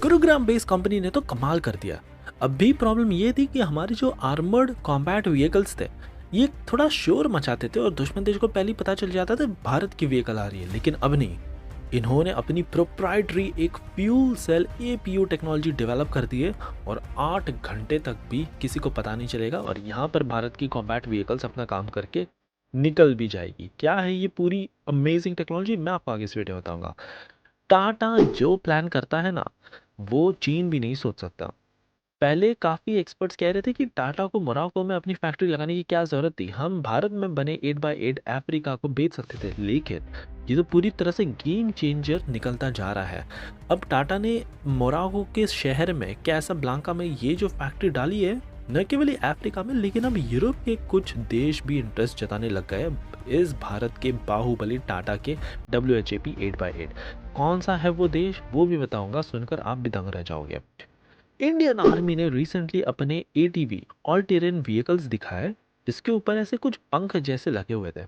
Gurugram based company ने तो कमाल कर दिया। अब भी प्रॉब्लम ये थी कि हमारे जो आर्मर्ड कॉम्बैट व्हीकल्स थे, ये थोड़ा शोर मचाते थे और दुश्मन देश को पहले ही पता चल जाता था भारत की व्हीकल आ रही है। लेकिन अब नहीं, इन्होंने अपनी प्रोप्राइटरी एक fuel cell APU technology develop कर दी है और 8 घंटे तक भी किसी को पता नहीं चलेगा और यहाँ पर भारत की कॉम्बैट व्हीकल्स अपना काम करके निकल भी जाएगी। क्या है ये पूरी अमेजिंग टेक्नोलॉजी, मैं आपको आगे इस वीडियो में बताऊंगा। टाटा जो प्लान करता है ना, वो चीन भी नहीं सोच सकता। पहले काफ़ी एक्सपर्ट्स कह रहे थे कि टाटा को मोरक्को में अपनी फैक्ट्री लगाने की क्या ज़रूरत थी, हम भारत में बने 8x8 अफ्रीका को बेच सकते थे। लेकिन ये तो पूरी तरह से गेम चेंजर निकलता जा रहा है। अब टाटा ने मोरक्को के शहर में कैसाब्लांका में ये जो फैक्ट्री डाली है, न केवल अफ्रीका में लेकिन अब यूरोप के कुछ देश भी इंटरेस्ट जताने लग गए इस भारत के बाहुबली टाटा के WHAP 8x8। कौन सा है वो देश, वो भी बताऊंगा, सुनकर आप भी दंग रह जाओगे। इंडियन आर्मी ने रिसेंटली अपने ATV ऑल टेरेन व्हीकल्स दिखाए, जिसके ऊपर ऐसे कुछ पंख जैसे लगे हुए थे।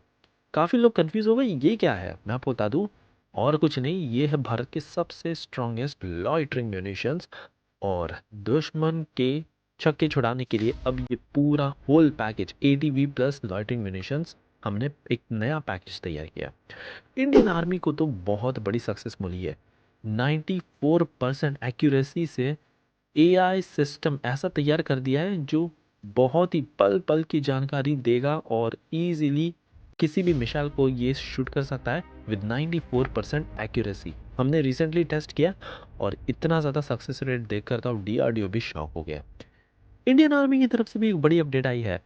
काफी लोग कंफ्यूज हो गए, ये क्या है। मैं आपको बता दूं, और कुछ नहीं, ये है भारत के सबसे स्ट्रॉन्गेस्ट लॉइटरिंग म्यूनिशंस। और दुश्मन के छक्के छुड़ाने के लिए अब ये पूरा whole package ATV plus loitering munitions, हमने एक नया पैकेज तैयार किया। इंडियन आर्मी को तो बहुत बड़ी सक्सेस मिली है। 94% एक्यूरेसी से AI सिस्टम ऐसा तैयार कर दिया है जो बहुत ही पल पल की जानकारी देगा और इजीली किसी भी मिसाइल को ये शूट कर सकता है विद 94% एक्यूरेसी। हमने रिसेंटली टेस्ट किया और इतना ज़्यादा सक्सेस रेट देखकर तो DRDO भी शॉक हो गया। इंडियन आर्मी की तरफ से भी एक बड़ी अपडेट आई है।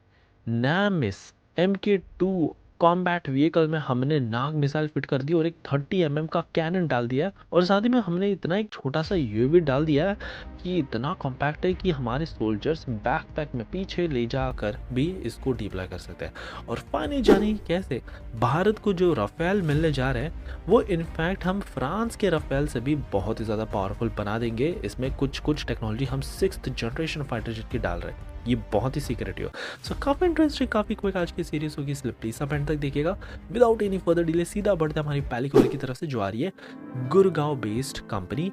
नामिस MK2 कॉम्बैट व्हीकल में हमने नाग मिसाइल फिट कर दी और एक 30 mm का कैनन डाल दिया है और साथ ही में हमने इतना एक छोटा सा UAV डाल दिया है कि इतना कॉम्पैक्ट है कि हमारे सोल्जर्स बैकपैक में पीछे ले जाकर भी इसको डिप्लॉय कर सकते हैं। और फाइनली जाने कैसे भारत को जो राफेल मिलने जा रहे हैं, वो इनफैक्ट हम फ्रांस के राफेल से भी बहुत ही ज़्यादा पावरफुल बना देंगे। इसमें कुछ टेक्नोलॉजी हम 6th जनरेशन फाइटर जेट की डाल रहे हैं, ये बहुत ही सीक्रेटिव। सो काफ़ी इंटरेस्टिंग, काफ़ी क्विक आज की सीरीज होगी, इसलिए प्लीज़ आप एंड तक देखिएगा। विदाउट एनी फर्दर डिले सीधा बढ़ते हैं हमारी पहली खबर की तरफ से, जो आ रही है Gurgaon based company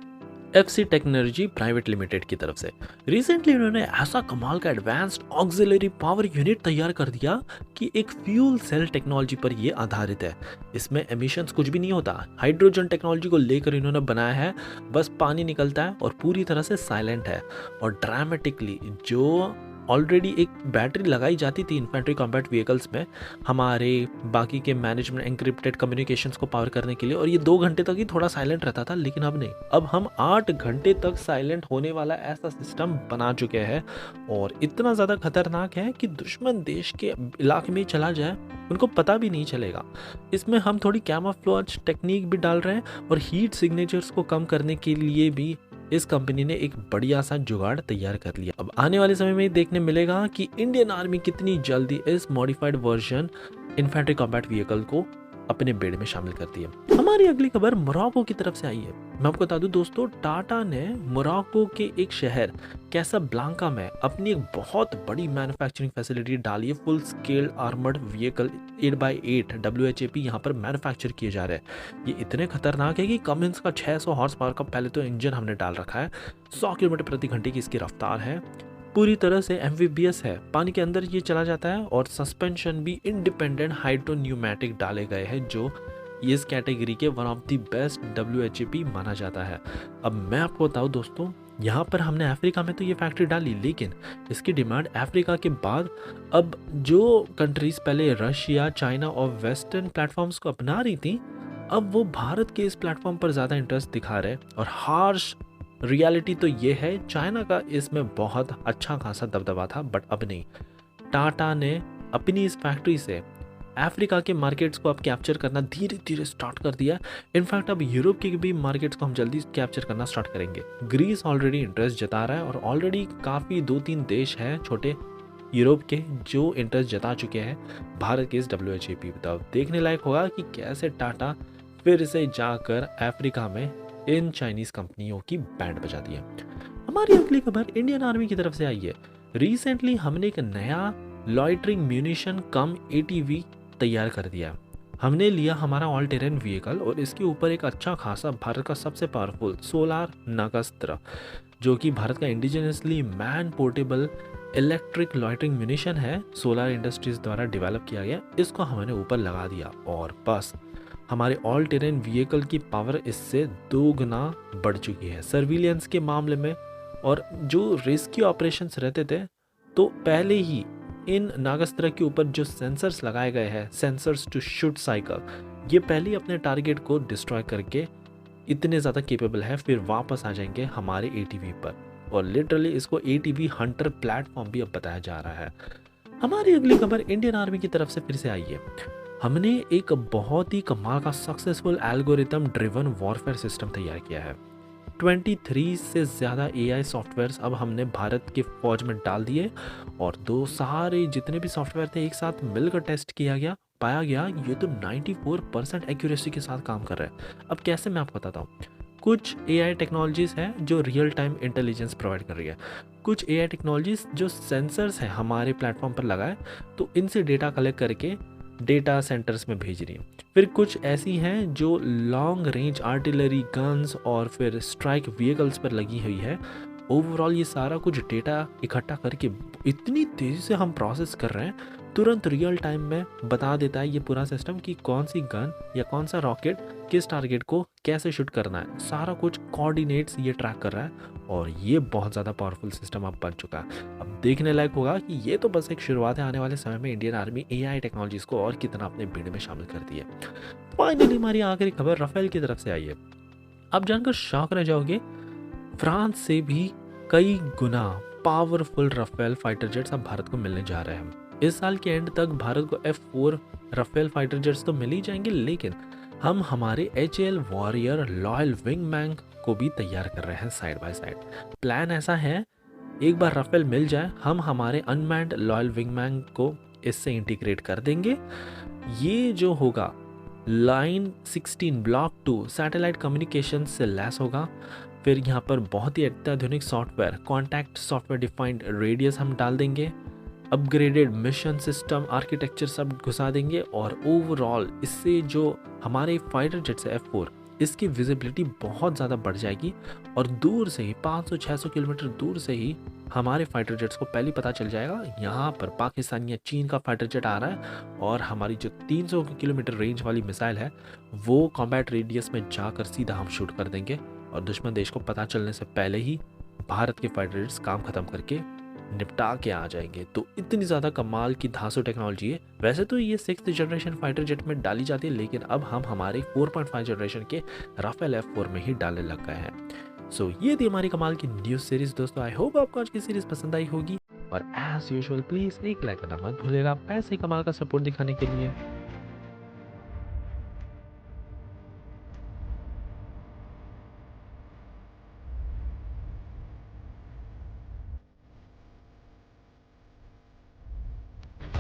FC technology private limited की तरफ से। रिसेंटली उन्होंने ऐसा कमाल का एडवांस्ड ऑक्सिलरी पावर यूनिट तैयार कर दिया कि एक फ्यूल सेल टेक्नोलॉजी पर यह आधारित है। इसमें एमिशंस कुछ भी नहीं होता, हाइड्रोजन टेक्नोलॉजी को लेकर इन्होंने बनाया है, बस पानी निकलता है और पूरी तरह से साइलेंट है। और ड्रामेटिकली जो ऑलरेडी एक बैटरी लगाई जाती थी इन्फेंट्री कॉम्बैट व्हीकल्स में हमारे बाकी के मैनेजमेंट एनक्रिप्टेड कम्युनिकेशंस को पावर करने के लिए, और ये 2 घंटे तक ही थोड़ा साइलेंट रहता था, लेकिन अब नहीं, अब हम 8 घंटे तक साइलेंट होने वाला ऐसा सिस्टम बना चुके हैं। और इतना ज़्यादा खतरनाक है कि दुश्मन देश के इलाके में चला जाए उनको पता भी नहीं चलेगा। इसमें हम थोड़ी कैमोफ्लेज टेक्निक भी डाल रहे हैं और हीट सिग्नेचर्स को कम करने के लिए भी इस कंपनी ने एक बढ़िया सा जुगाड़ तैयार कर लिया। अब आने वाले समय में देखने मिलेगा कि इंडियन आर्मी कितनी जल्दी इस modified version infantry combat vehicle को अपने बेड़ में शामिल करती है। हमारी अगली खबर मोरक्को की तरफ से आई है। मैं आपको बता दूं दोस्तों, टाटा ने मोरक्को के एक शहर कैसाब्लांका में अपनी एक बहुत बड़ी मैन्युफैक्चरिंग फैसिलिटी डाली है। Full scale armoured vehicle 8x8 WHAP यहाँ पर मैन्युफैक्चर किए जा रहे हैं। ये इतने खतरनाक है कि कमिंस का 600 हॉर्स पावर का पहले तो इंजन हमने डाल रखा है, 100 किलोमीटर प्रति घंटे की इसकी रफ्तार है, पूरी तरह से एम्फीबियस है, पानी के अंदर ये चला जाता है और सस्पेंशन भी इंडिपेंडेंट हाइड्रोन्यूमेटिक डाले गए हैं, जो इस कैटेगरी के one of the best WHAP माना जाता है। अब मैं आपको बताऊं दोस्तों, यहाँ पर हमने अफ्रीका में तो ये फैक्ट्री डाली, लेकिन इसकी डिमांड अफ्रीका के बाद अब जो कंट्रीज पहले रशिया, चाइना और वेस्टर्न प्लेटफॉर्म्स को अपना रही थी, अब वो भारत के इस प्लेटफॉर्म पर ज़्यादा इंटरेस्ट दिखा रहे। और हार्श रियलिटी तो ये है, चाइना का इसमें बहुत अच्छा खासा दबदबा था, बट अब नहीं। टाटा ने अपनी इस फैक्ट्री से अफ्रीका के मार्केट्स को अब कैप्चर करना धीरे धीरे स्टार्ट कर दिया। इनफैक्ट अब यूरोप के भी मार्केट्स को हम जल्दी कैप्चर करना स्टार्ट करेंगे। ग्रीस ऑलरेडी इंटरेस्ट जता रहा है और ऑलरेडी काफ़ी 2-3 देश हैं छोटे यूरोप के जो इंटरेस्ट जता चुके हैं भारत के इस WHAP। बताओ, देखने लायक होगा कि कैसे टाटा फिर से जाकर अफ्रीका में इन चाइनीज कंपनियों की बैंड बजा दी है। हमारी अगली खबर इंडियन आर्मी की तरफ से आई है। रिसेंटली हमने एक नया लॉइटरिंग म्यूनिशन कम ATV तैयार कर दिया। हमने लिया हमारा ऑल टेरेन व्हीकल और इसके ऊपर एक अच्छा खासा भारत का सबसे पावरफुल सोलार नागास्त्र, जो कि भारत का indigenously man portable electric loitering munition है, सोलार इंडस्ट्रीज द्वारा डेवलप किया गया। इसको हमने ऊपर लगा दिया और बस हमारे ऑल टेरेन व्हीकल की पावर इससे 2 गुना बढ़ चुकी है सर्विलियंस के मामले में। और जो रेस्क्यू ऑपरेशंस रहते थे, तो पहले ही इन नागास्त्र के ऊपर जो सेंसर्स लगाए गए हैं, सेंसर्स टू शूट साइकिल, ये पहले ही अपने टारगेट को डिस्ट्रॉय करके इतने ज़्यादा केपेबल है, फिर वापस आ जाएंगे हमारे एटीवी पर। और लिटरली इसको एटीवी हंटर प्लेटफॉर्म भी अब बताया जा रहा है। हमारी अगली खबर इंडियन आर्मी की तरफ से फिर से आई है। हमने एक बहुत ही कमाल का successful algorithm driven warfare system तैयार किया है। 23 से ज़्यादा एआई सॉफ्टवेयर्स अब हमने भारत के फौज में डाल दिए और दो सारे जितने भी सॉफ्टवेयर थे एक साथ मिलकर टेस्ट किया गया, पाया गया ये तो 94% एक्यूरेसी के साथ काम कर रहा है। अब कैसे मैं आपको बताता हूँ। कुछ एआई टेक्नोलॉजीज़ हैं जो रियल टाइम इंटेलिजेंस प्रोवाइड कर रही है, कुछ एआई टेक्नोलॉजीज़ जो सेंसर्स हैं हमारे प्लेटफॉर्म पर लगाए तो इनसे डेटा कलेक्ट करके डेटा सेंटर्स में भेज रही है। फिर कुछ ऐसी हैं जो लॉन्ग रेंज आर्टिलरी गन्स और फिर स्ट्राइक व्हीकल्स पर लगी हुई है। ओवरऑल ये सारा कुछ डेटा इकट्ठा करके इतनी तेज़ी से हम प्रोसेस कर रहे हैं, तुरंत रियल टाइम में बता देता है ये पूरा सिस्टम कि कौन सी गन या कौन सा रॉकेट किस टारगेट को कैसे शूट करना है। सारा कुछ कोऑर्डिनेट्स ये ट्रैक कर रहा है और ये बहुत ज़्यादा पावरफुल सिस्टम अब बन चुका है। अब देखने लायक होगा कि ये तो बस एक शुरुआत है, आने वाले समय में इंडियन आर्मी एआई टेक्नोलॉजीज़ को और कितना अपने भीड़ में शामिल करती है। फाइनली हमारी आखिरी खबर राफेल की तरफ से आई है। आप जानकर शॉक रह जाओगे, फ्रांस से भी कई गुना पावरफुल राफेल फाइटर जेट्स अब भारत को मिलने जा रहे हैं। इस साल के एंड तक भारत को F4 राफेल फाइटर जेट्स तो मिल ही जाएंगे, लेकिन हम हमारे HAL वॉरियर लॉयल विंगमैन को भी तैयार कर रहे हैं साइड बाय साइड। प्लान ऐसा है, एक बार राफेल मिल जाए हम हमारे अनमैन्ड लॉयल विंगमैन को इससे इंटीग्रेट कर देंगे। ये जो होगा लाइन 16 ब्लॉक 2 सैटेलाइट कम्युनिकेशन से लैस होगा। फिर यहाँ पर बहुत ही अत्याधुनिक software contact software defined radius हम डाल देंगे, अपग्रेडेड मिशन सिस्टम आर्किटेक्चर सब घुसा देंगे और ओवरऑल इससे जो हमारे फाइटर जेट्स है F4 इसकी विजिबिलिटी बहुत ज़्यादा बढ़ जाएगी और दूर से ही 500-600 किलोमीटर दूर से ही हमारे फाइटर जेट्स को पहले पता चल जाएगा यहाँ पर पाकिस्तान या चीन का फाइटर जेट आ रहा है और हमारी जो 300 किलोमीटर रेंज वाली मिसाइल है वो कॉम्बैट रेडियस में जाकर सीधा हम शूट कर देंगे और दुश्मन देश को पता चलने से पहले ही भारत के फाइटर जेट्स काम खत्म करके निपटा के आ जाएंगे। तो इतनी ज़्यादा कमाल की धांसू टेक्नोलॉजी है। वैसे तो ये 6th जनरेशन फाइटर जेट में डाली जाती है, लेकिन अब हम हमारे 4.5 जनरेशन के राफेल F4 में ही डालने लग गए हैं। सो ये थी हमारी कमाल की न्यूज़ सीरीज दोस्तों। आई होप आपको आज की सीरीज पसंद आई होगी और एज यूजुअल प्लीज़ एक लाइक करना मत भूलिएगा पैसे कमाल का सपोर्ट दिखाने के लिए।